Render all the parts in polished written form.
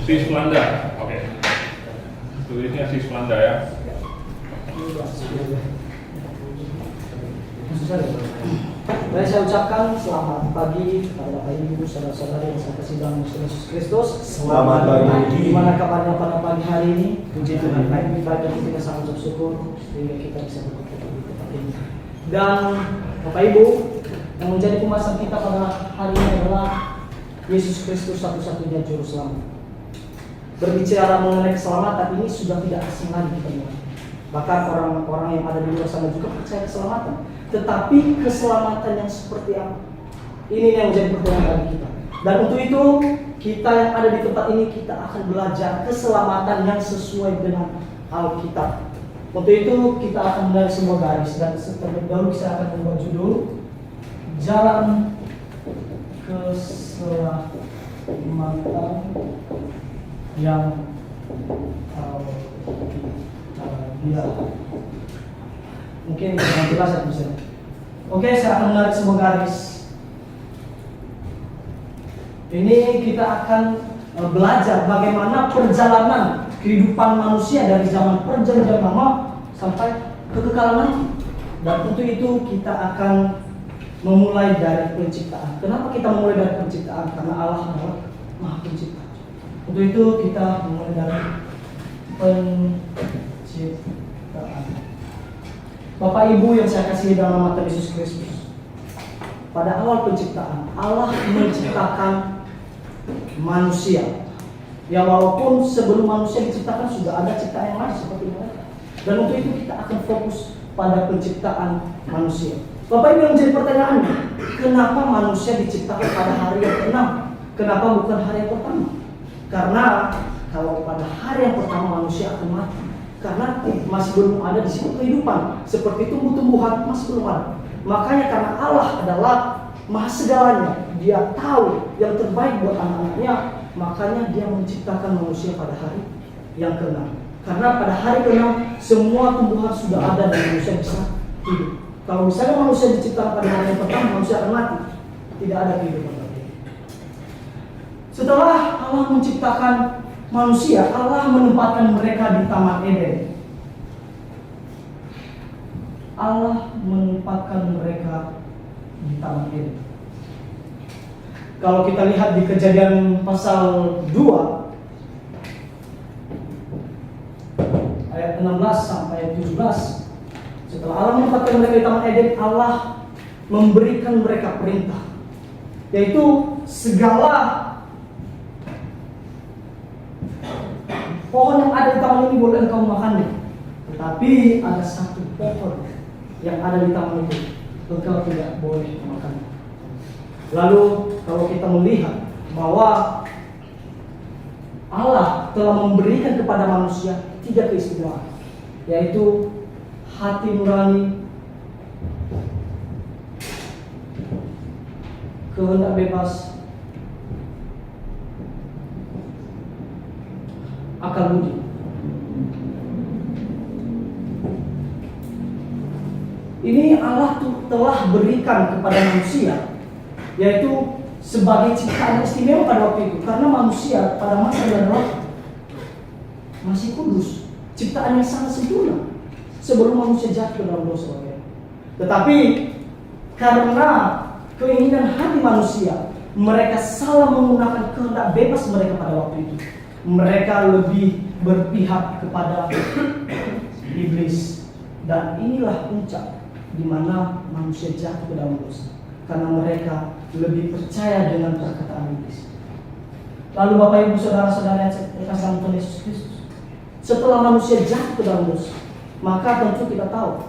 Switzerlanda. Oke. Tulisnya Switzerlanda ya. Baik, saya ucapkan selamat pagi kepada Bapak Ibu, saudara-saudara yang saya kasih dalam Yesus Kristus. Selamat pagi. Gimana kabarnya pada pagi hari ini? Puji Tuhan, baik ibadah kita sangat bersyukur sehingga kita bisa berkumpul di tempat ini. Dan Bapak Ibu, yang menjadi pembahasan kita pada hari ini adalah Yesus Kristus satu-satunya juru selamat. Berbicara mengenai keselamatan ini sudah tidak asing lagi kita lihat. Bahkan orang-orang yang ada di luar sana juga percaya keselamatan. Tetapi keselamatan yang seperti apa? Ini yang menjadi pertanyaan bagi kita. Dan untuk itu, kita yang ada di tempat ini, kita akan belajar keselamatan yang sesuai dengan Alkitab. Untuk itu, kita akan menarik semua garis. Dan terlebih dahulu saya akan membuat judul Jalan Keselamatan yang dia mungkin kurang jelas ya bisa. Oke, saya akan menarik semua garis. Ini kita akan belajar bagaimana perjalanan kehidupan manusia dari zaman perjanjian lama sampai kekekalan nanti. Dan untuk itu kita akan memulai dari penciptaan. Kenapa kita memulai dari penciptaan? Karena Allah adalah Maha Pencipta. Untuk itu kita memulai dari penciptaan. Bapak Ibu yang saya kasih dalam nama Yesus Kristus, pada awal penciptaan Allah menciptakan manusia. Ya walaupun sebelum manusia diciptakan sudah ada ciptaan yang lain seperti mereka. Dan untuk itu kita akan fokus pada penciptaan manusia. Bapak Ibu yang menjadi pertanyaannya, kenapa manusia diciptakan pada hari yang ke-6? Kenapa bukan hari yang pertama? Karena kalau pada hari yang pertama manusia akan mati. Karena masih belum ada di situ kehidupan, seperti tumbuh-tumbuhan masih belum ada. Makanya karena Allah adalah Maha segalanya, Dia tahu yang terbaik buat anak-anaknya, makanya Dia menciptakan manusia pada hari yang ke-6. Karena pada hari ke-6 semua tumbuhan sudah ada dan manusia bisa hidup. Kalau misalnya manusia diciptakan pada hari yang pertama, manusia akan mati, tidak ada kehidupan lagi. Setelah Allah menciptakan manusia, Allah menempatkan mereka di Taman Eden. Allah menempatkan mereka di Taman Eden. Kalau kita lihat di Kejadian pasal 2 ayat 16 sampai 17, setelah Allah menempatkan mereka di Taman Eden, Allah memberikan mereka perintah, yaitu segala pohon yang ada di taman ini boleh engkau makan, tetapi ada satu pohon yang ada di taman itu engkau tidak boleh makan. Lalu kalau kita melihat bahwa Allah telah memberikan kepada manusia 3 keistimewaan, yaitu hati nurani, kehendak bebas, akal budi. Ini Allah telah berikan kepada manusia, yaitu sebagai ciptaan istimewa pada waktu itu. Karena manusia pada masa itu adalah masih kudus, ciptaan yang sangat sempurna sebelum manusia jatuh ke dalam dosa. Tetapi karena keinginan hati manusia, mereka salah menggunakan kehendak bebas mereka pada waktu itu. Mereka lebih berpihak kepada iblis, dan inilah puncak di mana manusia jatuh ke dalam dosa, karena mereka lebih percaya dengan perkataan iblis. Lalu Bapak Ibu saudara-saudara yang saya kasih dalam Tuhan Yesus Kristus, setelah manusia jatuh ke dalam dosa, maka tentu kita tahu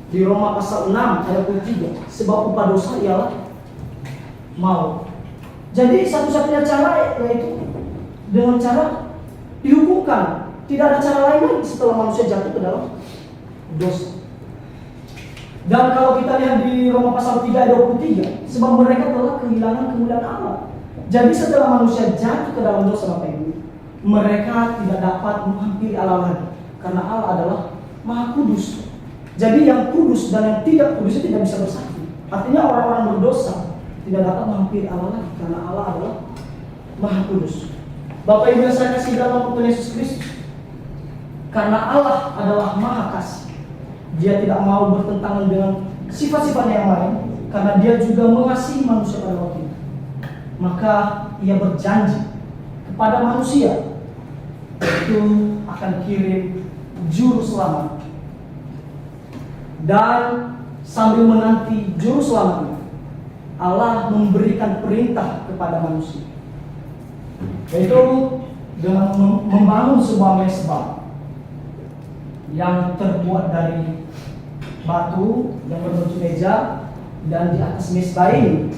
di Roma pasal 6 ayat 3, sebab upah dosa ialah maut. Jadi satu-satunya cara yaitu dengan cara dihukumkan. Tidak ada cara lain lagi setelah manusia jatuh ke dalam dosa. Dan kalau kita lihat di Roma pasal 3 ayat 23, sebab mereka telah kehilangan kemuliaan Allah. Jadi setelah manusia jatuh ke dalam dosa, Bapak Ibu, mereka tidak dapat menghampiri Allah lagi, karena Allah adalah Maha Kudus. Jadi yang kudus dan yang tidak kudus itu tidak bisa bersatu. Artinya orang-orang berdosa tidak dapat menghampiri Allah lagi, karena Allah adalah Maha Kudus. Bapak Ibu yang saya kasih dalam Tuhan Yesus Kristus, karena Allah adalah Maha Kasih, Dia tidak mau bertentangan dengan sifat-sifatnya yang lain, karena Dia juga mengasihi manusia pada waktu itu. Maka Ia berjanji kepada manusia itu akan kirim juru selamat, dan sambil menanti juru selamatnya, Allah memberikan perintah kepada manusia, yaitu dengan membangun sebuah mezbah yang terbuat dari batu yang berbentuk meja, dan di atas mezbah ini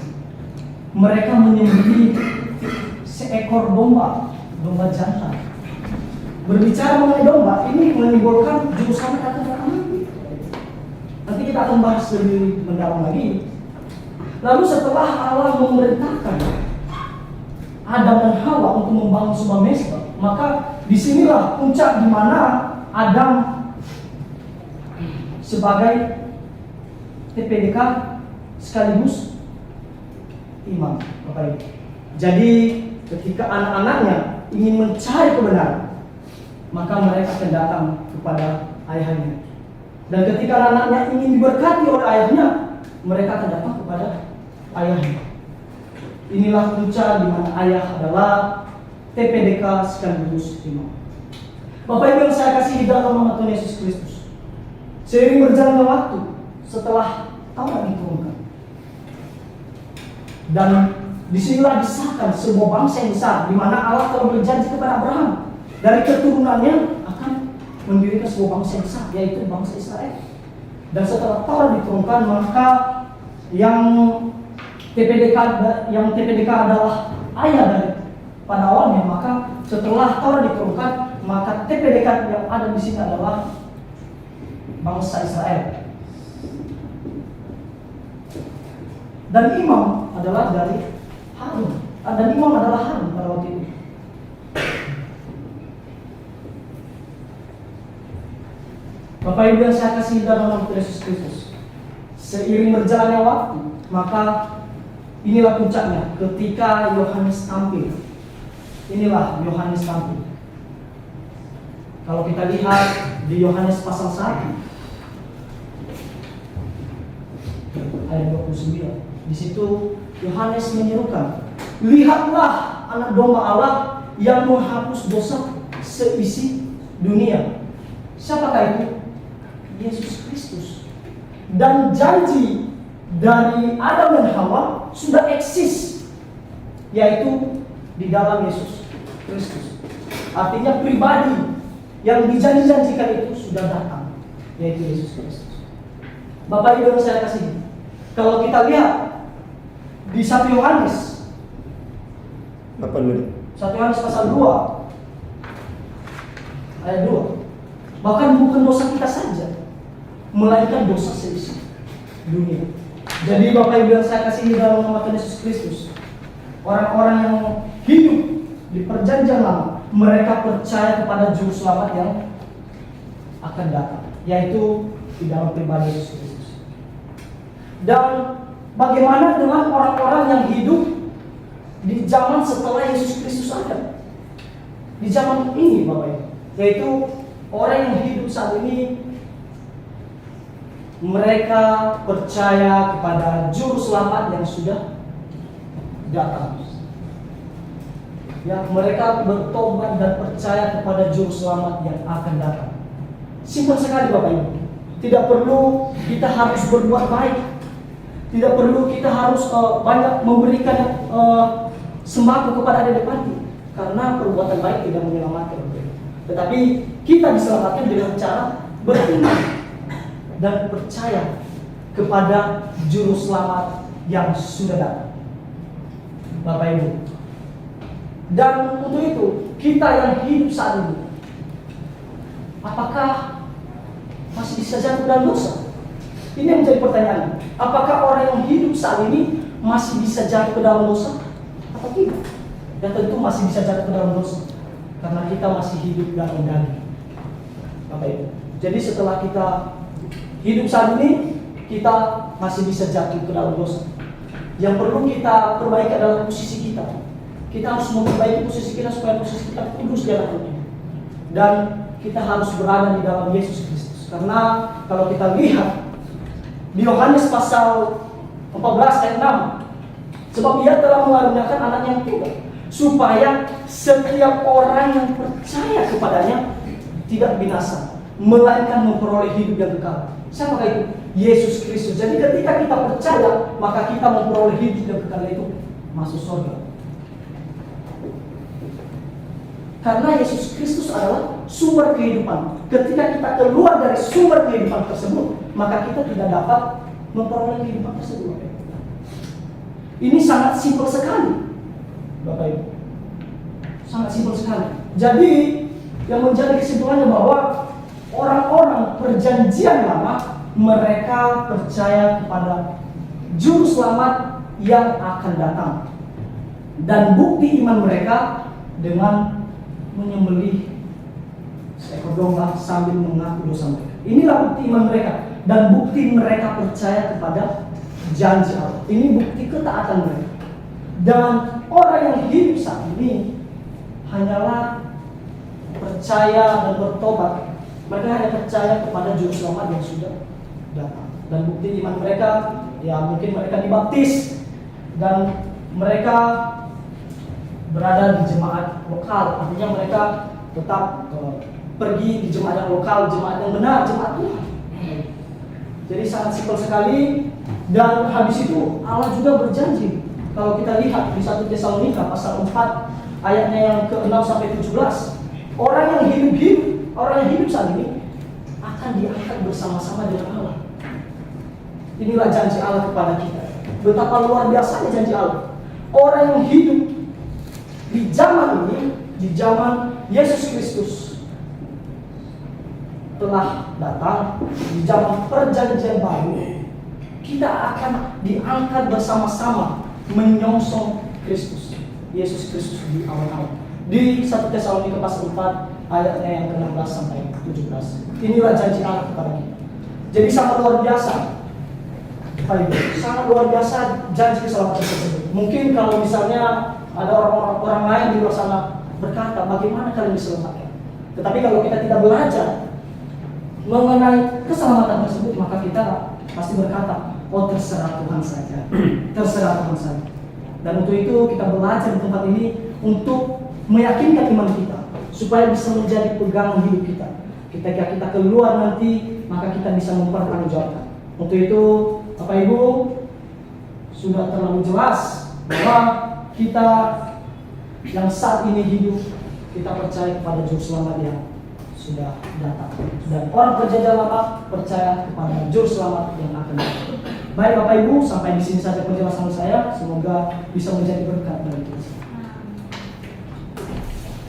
mereka menyembelih seekor domba jantan. Berbicara mengenai domba, ini menimbulkan juru selamat akan datang nanti. Nanti kita akan bahas lebih mendalam lagi. Lalu setelah Allah memerintahkan Adam dan Hawa untuk membangun sebuah mezbah, maka disinilah puncak di mana Adam sebagai TPDK sekaligus imam, Bapak Ibu. Jadi ketika anak-anaknya ingin mencari kebenaran, maka mereka akan datang kepada ayahnya. Dan ketika anak-anaknya ingin diberkati oleh ayahnya, mereka akan datang kepada ayahnya. Inilah puncak di mana ayah adalah TPDK sekaligus imam. Bapak Ibu yang saya kasih dalam nama Tuhan Yesus Kristus, seiring berjalannya waktu setelah Taurat diturunkan, dan disinilah disahkan sebuah bangsa yang besar, di mana Allah telah berjanji kepada Abraham dari keturunannya akan mendirikan sebuah bangsa yang besar, yaitu bangsa Israel. Dan setelah Taurat diturunkan, maka yang TPDK adalah ayah dari pada awalnya, maka setelah Taurat diturunkan, maka TPDK yang ada di sini adalah bangsa Israel. Dan imam adalah dari Harun. Dan imam adalah Harun pada waktu itu. Bapak Ibu yang saya kasih dalam nama Yesus Kristus, seiring berjalannya waktu, maka inilah puncaknya ketika Yohanes tampil. Inilah Yohanes tampil. Kalau kita lihat di Yohanes pasal 1 ayat 29, di situ Yohanes menyerukan, "Lihatlah anak domba Allah yang menghapus dosa seisi dunia." Siapakah itu? Yesus Kristus. Dan janji dari Adam dan Hawa sudah eksis, yaitu di dalam Yesus Kristus. Artinya pribadi yang dijanji-janjikan itu sudah datang, yaitu Yesus Kristus. Bapak Ibu yang saya kasih, kalau kita lihat di 1 Yohanes, 1 Yohanes pasal 2 ayat 2, bahkan bukan dosa kita saja, melainkan dosa seisi dunia. Jadi Bapak Ibu yang saya kasih dalam nama Tuhan Yesus Kristus, orang-orang yang hidup di perjanjian lama, mereka percaya kepada juru selamat yang akan datang, yaitu di dalam pribadi Yesus Kristus. Dan bagaimana dengan orang-orang yang hidup di zaman setelah Yesus Kristus ada? Di zaman ini Bapak Ibu, yaitu orang yang hidup saat ini, mereka percaya kepada juru selamat yang sudah datang. Ya, mereka bertobat dan percaya kepada juru selamat yang akan datang. Simpel sekali Bapak Ibu. Tidak perlu kita harus berbuat baik. Tidak perlu kita harus banyak memberikan sembako kepada adik panti, karena perbuatan baik tidak menyelamatkan. Tetapi kita diselamatkan dengan cara beriman dan percaya kepada juru selamat yang sudah datang, Bapak Ibu. Dan untuk itu, kita yang hidup saat ini, apakah masih bisa jatuh dalam dosa? Ini yang menjadi pertanyaan. Apakah orang yang hidup saat ini masih bisa jatuh ke dalam dosa atau tidak? Dan tentu masih bisa jatuh ke dalam dosa, karena kita masih hidup dalam daging, Bapak Ibu. Jadi setelah kita hidup saat ini, kita masih bisa jatuh ke dalam dosa. Yang perlu kita perbaiki adalah posisi kita. kita harus memperbaiki posisi kita supaya posisi kita kudus di hadapan. Dan kita harus berada di dalam Yesus Kristus. Karena kalau kita lihat di Yohanes pasal 14 ayat 6, sebab Ia telah mengaruniakan anak yang tunggal, supaya setiap orang yang percaya kepadanya tidak binasa, melainkan memperoleh hidup yang kekal. Siapakah itu? Yesus Kristus. Jadi ketika kita percaya, maka kita memperoleh hidup yang kekal, itu masuk surga. Karena Yesus Kristus adalah sumber kehidupan. Ketika kita keluar dari sumber kehidupan tersebut, maka kita tidak dapat memperoleh kehidupan tersebut. Ini sangat simpel sekali, Bapak Ibu. Sangat simpel sekali. Jadi yang menjadi kesimpulannya bahwa orang-orang perjanjian lama, mereka percaya kepada juru selamat yang akan datang. Dan bukti iman mereka dengan menyembelih seekor domba sambil mengaku dosa mereka. Inilah bukti iman mereka. Dan bukti mereka percaya kepada janji Allah. Ini bukti ketaatan mereka. Dan orang yang hidup saat ini hanyalah percaya dan bertobat. Mereka hanya percaya kepada juru selamat yang sudah datang. Dan bukti iman mereka, ya mungkin mereka dibaptis dan mereka berada di jemaat lokal. Artinya mereka tetap pergi di jemaat yang lokal, jemaat yang benar, jemaat Tuhan. Jadi sangat simpel sekali. Dan habis itu Allah juga berjanji. Kalau kita lihat di 1 Tesalonika pasal 4 ayatnya yang ke-6 sampai 17, orang yang hidup saat ini akan diangkat bersama-sama dengan Allah. Inilah janji Allah kepada kita. Betapa luar biasanya janji Allah. Orang yang hidup di zaman ini, di zaman Yesus Kristus telah datang, di zaman perjanjian baru, kita akan diangkat bersama-sama menyongsong Kristus, Yesus Kristus di awal-awal. Di 1 Tesalonika pasal 4 ayatnya yang ke-16 sampai 17. Inilah janji Allah kepada kita. Jadi sangat luar biasa. Sangat luar biasa janji keselamatan tersebut. Mungkin kalau misalnya ada orang-orang lain di luar sana berkata, bagaimana kalian diselamatkan? Tetapi kalau kita tidak belajar mengenai keselamatan tersebut, maka kita pasti berkata, oh terserah Tuhan saja. Terserah Tuhan saja. Dan untuk itu kita belajar di tempat ini untuk meyakinkan iman kita, supaya bisa menjadi pegangan hidup kita. Ketika kita keluar nanti, maka kita bisa mempertanggungjawabkan. Untuk itu, Bapak Ibu, sudah terlalu jelas bahwa kita yang saat ini hidup, kita percaya kepada Juru Selamat yang sudah datang. Dan orang perjanjian lama percaya kepada Juru Selamat yang akan datang. Baik Bapak Ibu, sampai di sini saja penjelasan saya. Semoga bisa menjadi berkat bagi kita.